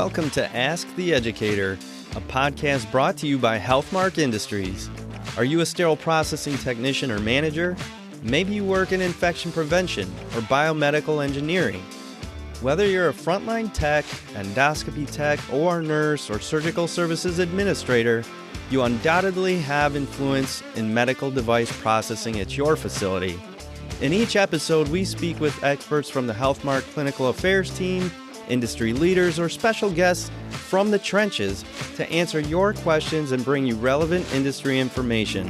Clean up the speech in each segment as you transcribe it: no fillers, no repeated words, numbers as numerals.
Welcome to Ask the Educator, a podcast brought to you by Healthmark Industries. Are you a sterile processing technician or manager? Maybe you work in infection prevention or biomedical engineering. Whether you're a frontline tech, endoscopy tech, OR nurse, or surgical services administrator, you undoubtedly have influence in medical device processing at your facility. In each episode, we speak with experts from the Healthmark Clinical Affairs team, industry leaders, or special guests from the trenches to answer your questions and bring you relevant industry information,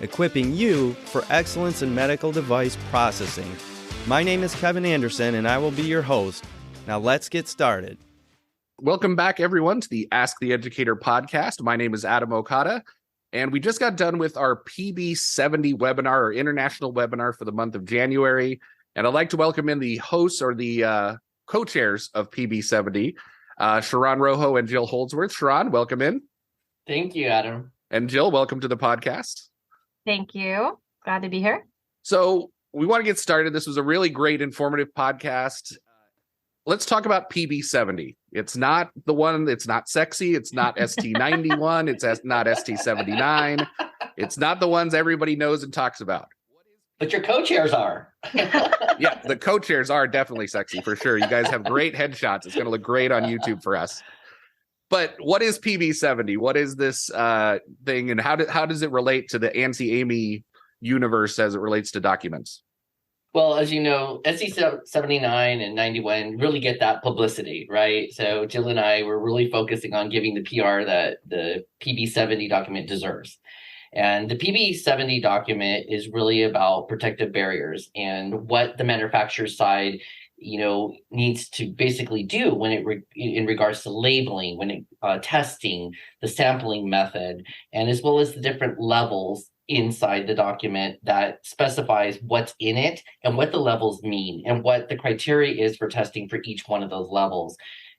equipping you for excellence in medical device processing. My name is Kevin Anderson, and I will be your host. Now let's get started. Welcome back, everyone, to the Ask the Educator podcast. My name is Adam Okada, and we just got done with our PB70 webinar, our international webinar for the month of January. And I'd like to welcome in the hosts or the co-chairs of PB70, Sharon Rojo and Jill Holdsworth. Sharon, welcome in. Thank you, Adam. And Jill, welcome to the podcast. Thank you. Glad to be here. So we want to get started. This was a really great, informative podcast. Let's talk about PB70. It's not the one, it's not sexy. It's not ST91. It's not ST79. It's not the ones everybody knows and talks about. But your co-chairs are. Yeah, the co-chairs are definitely sexy for sure. You guys have great headshots. It's going to look great on YouTube for us. But what is PB70? What is this thing, and how does it relate to the ANSI-AMI universe as it relates to documents? Well, as you know, SC79 and 91 really get that publicity, right? So Jill and I were really focusing on giving the PR that the PB70 document deserves. And the PB70 document is really about protective barriers and what the manufacturer side, needs to basically do when in regards to labeling, testing, the sampling method, and as well as the different levels inside the document that specifies what's in it and what the levels mean and what the criteria is for testing for each one of those levels.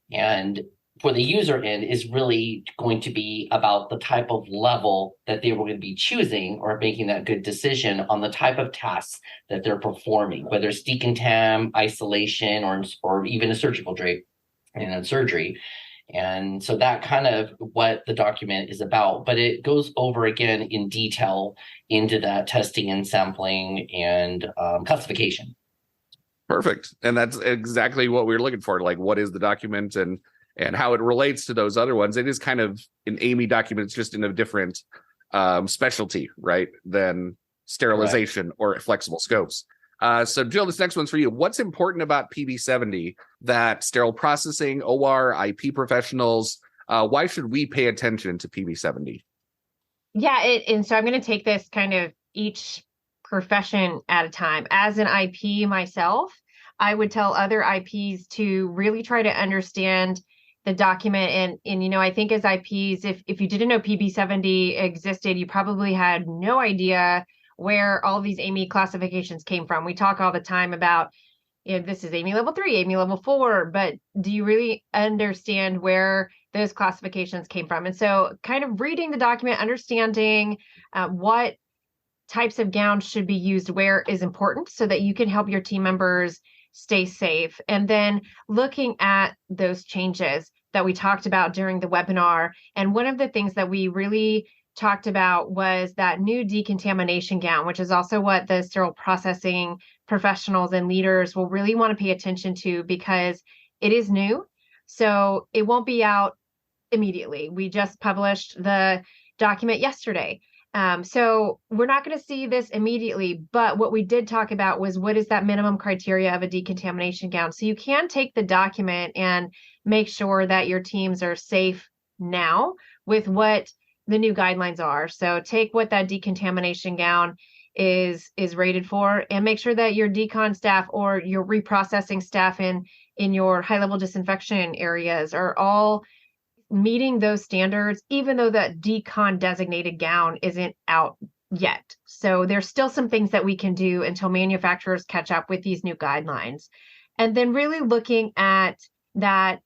And for the user end is really going to be about the type of level that they were going to be choosing or making that good decision on the type of tasks that they're performing, whether it's decontam, isolation, or even a surgical drape and surgery. And so that kind of what the document is about, but it goes over again in detail into that testing and sampling and classification. Perfect. And that's exactly what we were looking for. Like, what is the document and how it relates to those other ones. It is kind of an AMI document. It's just in a different specialty, right, than sterilization or flexible scopes. So, Jill, this next one's for you. What's important about PB70 that sterile processing, OR, IP professionals, why should we pay attention to PB70? Yeah, and so I'm going to take this kind of each profession at a time. As an IP myself, I would tell other IPs to really try to understand the document. And I think as IPs, if you didn't know PB70 existed, you probably had no idea where all these AMI classifications came from. We talk all the time about, this is AMI level 3, AMI level 4, but do you really understand where those classifications came from? And so kind of reading the document, understanding what types of gowns should be used where is important so that you can help your team members stay safe. And then looking at those changes that we talked about during the webinar. And one of the things that we really talked about was that new decontamination gown, which is also what the sterile processing professionals and leaders will really want to pay attention to because it is new. So it won't be out immediately. We just published the document yesterday. So we're not going to see this immediately, but what we did talk about was what is that minimum criteria of a decontamination gown. So you can take the document and make sure that your teams are safe now with what the new guidelines are. So take what that decontamination gown is rated for and make sure that your decon staff or your reprocessing staff in your high-level disinfection areas are all meeting those standards, even though that decon designated gown isn't out yet. So there's still some things that we can do until manufacturers catch up with these new guidelines. And then really looking at that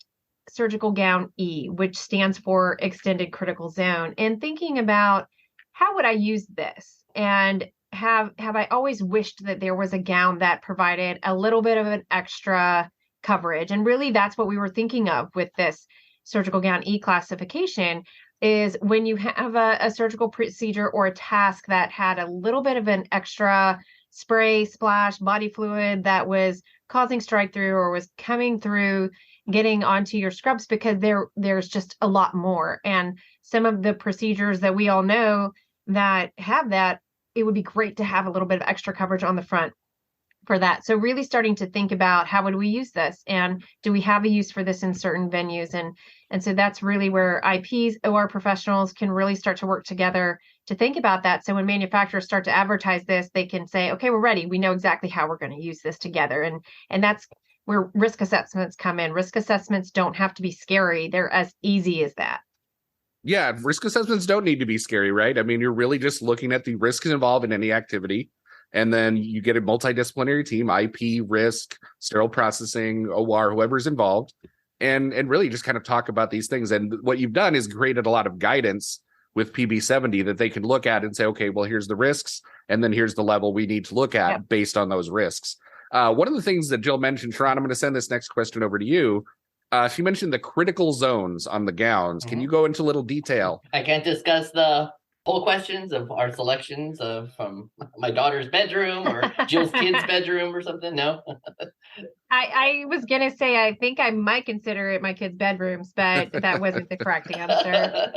surgical gown E, which stands for extended critical zone, and thinking about how would I use this? And have I always wished that there was a gown that provided a little bit of an extra coverage? And really that's what we were thinking of with this surgical gown E classification is when you have a surgical procedure or a task that had a little bit of an extra spray, splash, body fluid that was causing strike through or was coming through, getting onto your scrubs, because there's just a lot more. And some of the procedures that we all know that have that, it would be great to have a little bit of extra coverage on the front for that. So really starting to think about how would we use this, and do we have a use for this in certain venues? And so that's really where IPs, OR professionals can really start to work together to think about that. So when manufacturers start to advertise this, they can say, okay, we're ready. We know exactly how we're going to use this together. And that's where risk assessments come in. Risk assessments don't have to be scary. They're as easy as that. Yeah, risk assessments don't need to be scary, right? I mean, you're really just looking at the risks involved in any activity. And then you get a multidisciplinary team, IP, risk, sterile processing, OR, whoever's involved, and really just kind of talk about these things. And what you've done is created a lot of guidance with PB70 that they can look at and say, okay, well, here's the risks, and then here's the level we need to look at based on those risks. One of the things that Jill mentioned, Sharon, I'm going to send this next question over to you. She mentioned the critical zones on the gowns. Can you go into a little detail? I can't discuss the poll questions of our selections of from my daughter's bedroom or Jill's kid's bedroom or something. No. I was gonna say I think I might consider it my kids' bedrooms, but that wasn't the correct answer.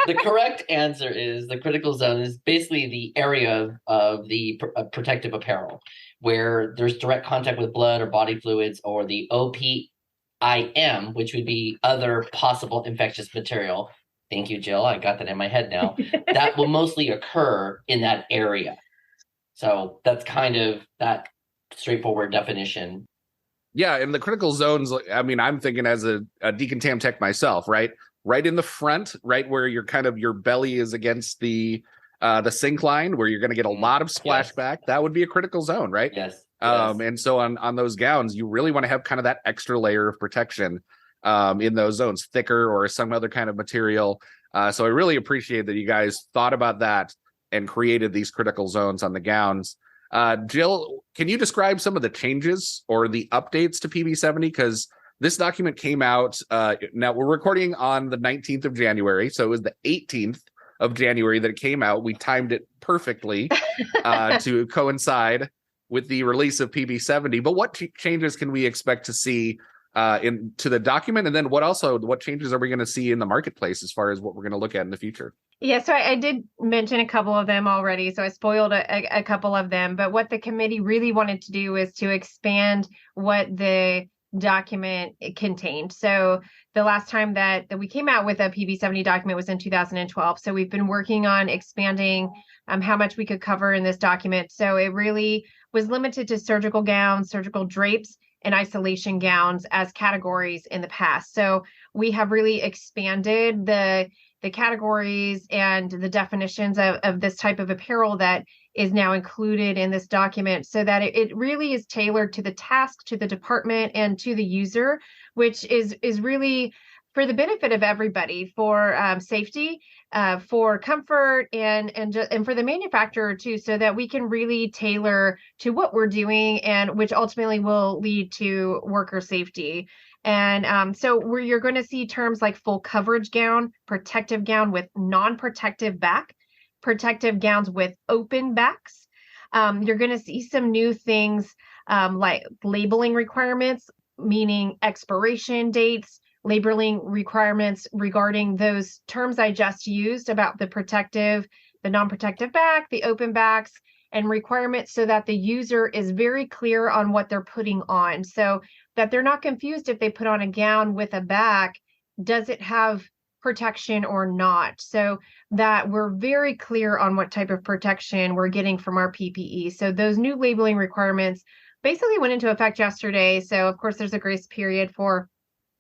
The correct answer is the critical zone is basically the area of the protective apparel where there's direct contact with blood or body fluids, or the OPIM, which would be other possible infectious material. Thank you, Jill. I got that in my head now. That will mostly occur in that area. So that's kind of that straightforward definition. Yeah, and the critical zones, I mean, I'm thinking as a decontam tech myself, right? Right in the front, right where your belly is against the sink line, where you're going to get a lot of splashback. Yes. That would be a critical zone, right? Yes. And so on those gowns, you really want to have kind of that extra layer of protection in those zones, thicker or some other kind of material. So I really appreciate that you guys thought about that and created these critical zones on the gowns. Jill, can you describe some of the changes or the updates to PB70? Because this document came out, now we're recording on the 19th of January, so it was the 18th of January that it came out. We timed it perfectly to coincide with the release of PB70. But what changes can we expect to see into the document, and then what changes are we going to see in the marketplace as far as what we're going to look at in the future? Yeah, so I did mention a couple of them already, so I spoiled a couple of them, but what the committee really wanted to do is to expand what the document contained. So the last time that we came out with a PB70 document was in 2012. So we've been working on expanding how much we could cover in this document. So it really was limited to surgical gowns, surgical drapes, and isolation gowns as categories in the past. So we have really expanded the categories and the definitions of this type of apparel that is now included in this document, so that it really is tailored to the task, to the department, and to the user, which is really for the benefit of everybody, for safety, for comfort, and for the manufacturer too, so that we can really tailor to what we're doing, and which ultimately will lead to worker safety. And so you're going to see terms like full coverage gown, protective gown with non-protective back, protective gowns with open backs. You're going to see some new things like labeling requirements, meaning expiration dates, labeling requirements regarding those terms I just used about the protective, the non-protective back, the open backs, and requirements, so that the user is very clear on what they're putting on, so that they're not confused if they put on a gown with a back, does it have protection or not? So that we're very clear on what type of protection we're getting from our PPE. So those new labeling requirements basically went into effect yesterday. So of course there's a grace period for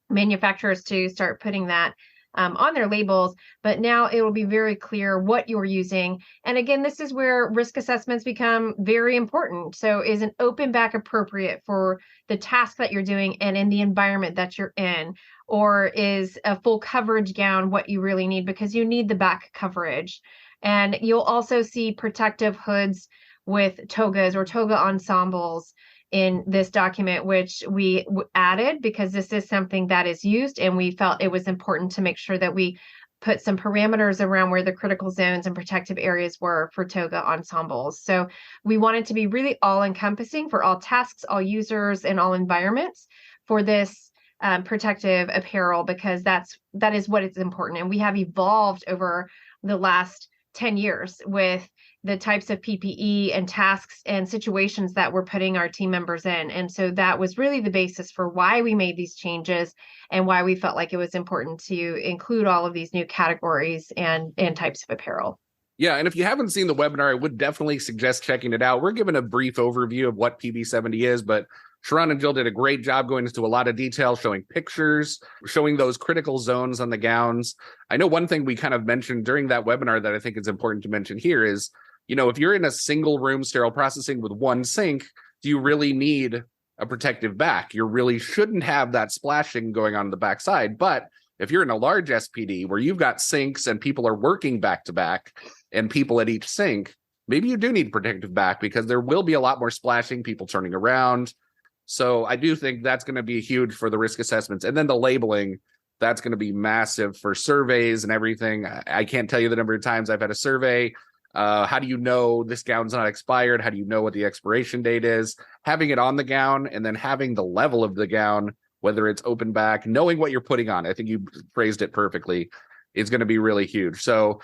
manufacturers to start putting that on their labels, but now it will be very clear what you're using. And again, this is where risk assessments become very important. So is an open back appropriate for the task that you're doing and in the environment that you're in? Or is a full coverage gown what you really need, because you need the back coverage? And you'll also see protective hoods with togas or toga ensembles. in this document, which we added because this is something that is used, and we felt it was important to make sure that we put some parameters around where the critical zones and protective areas were for toga ensembles. So we wanted to be really all encompassing for all tasks, all users, and all environments for this protective apparel, because that is what is important. And we have evolved over the last 10 years with the types of PPE and tasks and situations that we're putting our team members in. And so that was really the basis for why we made these changes and why we felt like it was important to include all of these new categories and types of apparel. Yeah, and if you haven't seen the webinar, I would definitely suggest checking it out. We're giving a brief overview of what PB70 is, but Sharon and Jill did a great job going into a lot of detail, showing pictures, showing those critical zones on the gowns. I know one thing we kind of mentioned during that webinar that I think is important to mention here is, if you're in a single room sterile processing with one sink, do you really need a protective back? You really shouldn't have that splashing going on the backside. But if you're in a large SPD where you've got sinks and people are working back to back and people at each sink, maybe you do need protective back because there will be a lot more splashing, people turning around. So I do think that's going to be huge for the risk assessments. And then the labeling, that's going to be massive for surveys and everything. I can't tell you the number of times I've had a survey. How do you know this gown's not expired? How do you know what the expiration date is? Having it on the gown and then having the level of the gown, whether it's open back, knowing what you're putting on. I think you phrased it perfectly. It's going to be really huge. So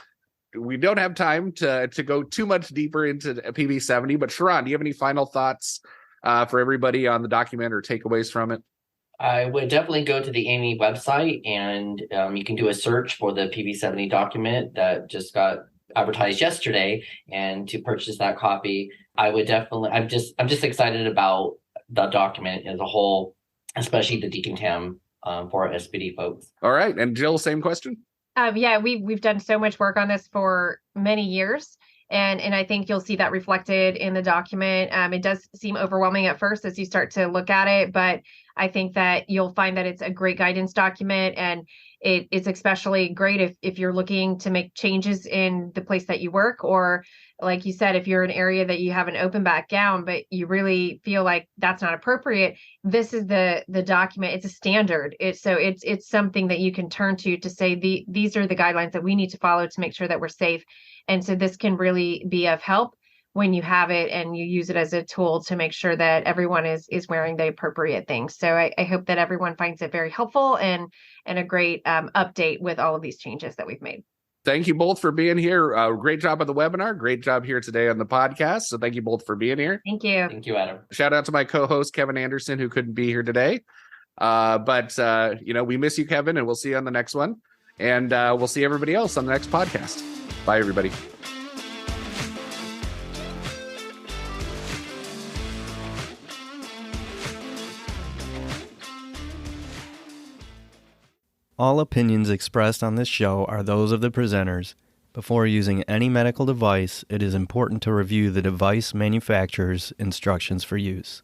we don't have time to go too much deeper into PB70, but Sharon, do you have any final thoughts for everybody on the document or takeaways from it? I would definitely go to the AAMI website, and you can do a search for the PB70 document that just got advertised yesterday, and to purchase that copy. I would definitely, I'm just excited about the document as a whole, especially the decontam for our SPD folks. All right. And Jill, same question? Yeah, we've done so much work on this for many years. And I think you'll see that reflected in the document. It does seem overwhelming at first as you start to look at it, but I think that you'll find that it's a great guidance document, and it's especially great if you're looking to make changes in the place that you work, or like you said, if you're in an area that you have an open back gown, but you really feel like that's not appropriate. This is the document. It's a standard. It's something that you can turn to say these are the guidelines that we need to follow to make sure that we're safe. And so this can really be of help when you have it and you use it as a tool to make sure that everyone is wearing the appropriate things. So I hope that everyone finds it very helpful and a great update with all of these changes that we've made. Thank you both for being here. Great job on the webinar. Great job here today on the podcast. So thank you both for being here. Thank you. Thank you, Adam. Shout out to my co-host, Kevin Anderson, who couldn't be here today. But we miss you, Kevin, and we'll see you on the next one. And we'll see everybody else on the next podcast. Bye, everybody. All opinions expressed on this show are those of the presenters. Before using any medical device, it is important to review the device manufacturer's instructions for use.